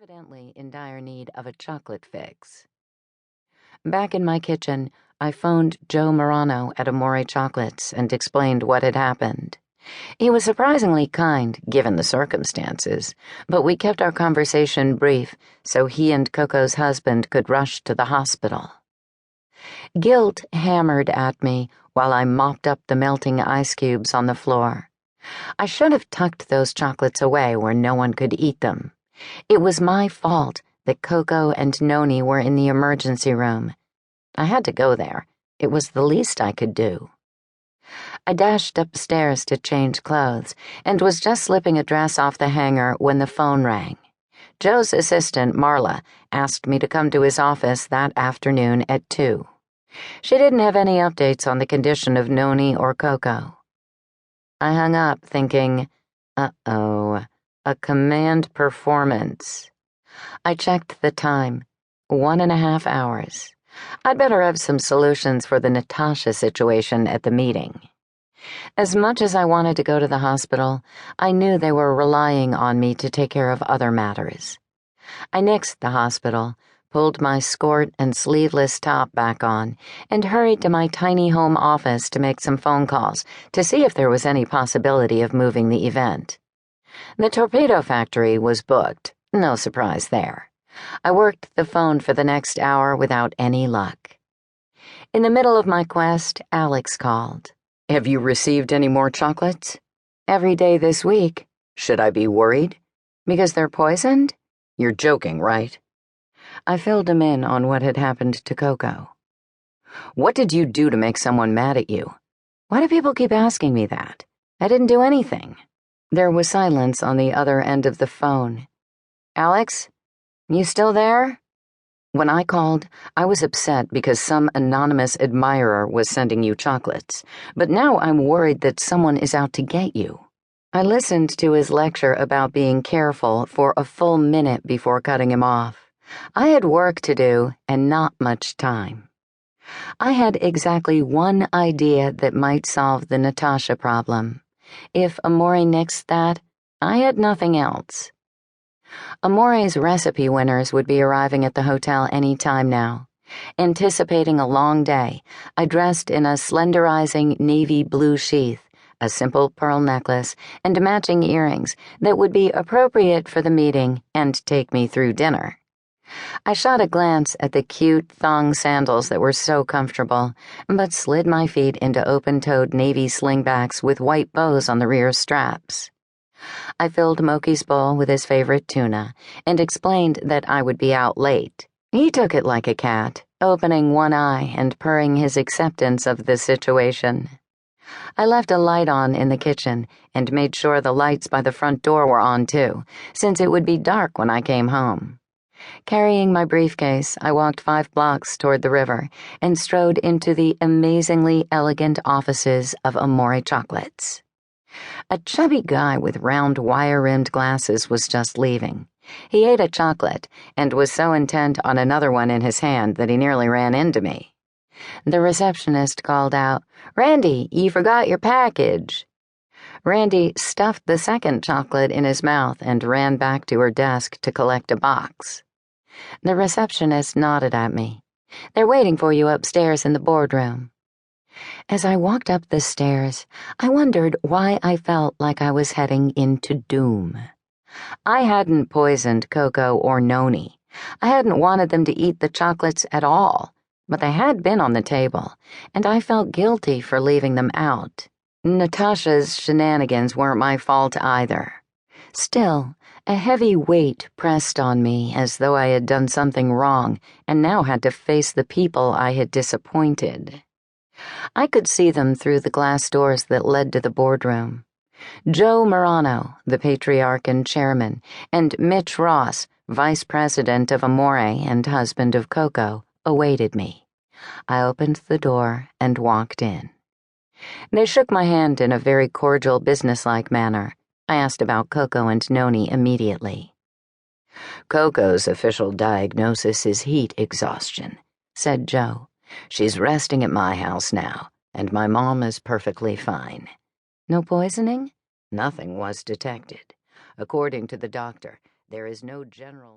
evidently in dire need of a chocolate fix. Back in my kitchen, I phoned Joe Merano at Amore Chocolates and explained what had happened. He was surprisingly kind, given the circumstances, but we kept our conversation brief so he and Coco's husband could rush to the hospital. Guilt hammered at me while I mopped up the melting ice cubes on the floor. I should have tucked those chocolates away where no one could eat them. It was my fault that Coco and Noni were in the emergency room. I had to go there. It was the least I could do. I dashed upstairs to change clothes and was just slipping a dress off the hanger when the phone rang. Joe's assistant, Marla, asked me to come to his office that afternoon at 2. She didn't have any updates on the condition of Noni or Coco. I hung up thinking, uh-oh, a command performance. I checked the time, 1.5 hours. I'd better have some solutions for the Natasha situation at the meeting. As much as I wanted to go to the hospital, I knew they were relying on me to take care of other matters. I nixed the hospital, pulled my skirt and sleeveless top back on, and hurried to my tiny home office to make some phone calls to see if there was any possibility of moving the event. The torpedo factory was booked, no surprise there. I worked the phone for the next hour without any luck. In the middle of my quest, Alex called. "Have you received any more chocolates?" "Every day this week." "Should I be worried?" "Because they're poisoned?" "You're joking, right?" I filled him in on what had happened to Coco. "What did you do to make someone mad at you?" "Why do people keep asking me that? I didn't do anything." There was silence on the other end of the phone. "Alex? You still there?" When I called, I was upset because some anonymous admirer was sending you chocolates, but now I'm worried that someone is out to get you. I listened to his lecture about being careful for a full minute before cutting him off. I had work to do and not much time. I had exactly one idea that might solve the Natasha problem. If Amore nixed that, I had nothing else. Amore's recipe winners would be arriving at the hotel any time now. Anticipating a long day, I dressed in a slenderizing navy blue sheath, a simple pearl necklace, and matching earrings that would be appropriate for the meeting and take me through dinner. I shot a glance at the cute thong sandals that were so comfortable, but slid my feet into open-toed navy slingbacks with white bows on the rear straps. I filled Moki's bowl with his favorite tuna and explained that I would be out late. He took it like a cat, opening one eye and purring his acceptance of the situation. I left a light on in the kitchen and made sure the lights by the front door were on too, since it would be dark when I came home. Carrying my briefcase, I walked 5 blocks toward the river and strode into the amazingly elegant offices of Amore Chocolates. A chubby guy with round wire-rimmed glasses was just leaving. He ate a chocolate and was so intent on another one in his hand that he nearly ran into me. The receptionist called out, "Randy, you forgot your package." Randy stuffed the second chocolate in his mouth and ran back to her desk to collect a box. The receptionist nodded at me. "They're waiting for you upstairs in the boardroom." As I walked up the stairs, I wondered why I felt like I was heading into doom. I hadn't poisoned Coco or Noni. I hadn't wanted them to eat the chocolates at all, but they had been on the table, and I felt guilty for leaving them out. Natasha's shenanigans weren't my fault either. Still, a heavy weight pressed on me as though I had done something wrong and now had to face the people I had disappointed. I could see them through the glass doors that led to the boardroom. Joe Merano, the patriarch and chairman, and Mitch Ross, vice president of Amore and husband of Coco, awaited me. I opened the door and walked in. They shook my hand in a very cordial, businesslike manner. I asked about Coco and Noni immediately. "Coco's official diagnosis is heat exhaustion," said Joe. "She's resting at my house now, and my mom is perfectly fine." "No poisoning?" "Nothing was detected. According to the doctor, there is no general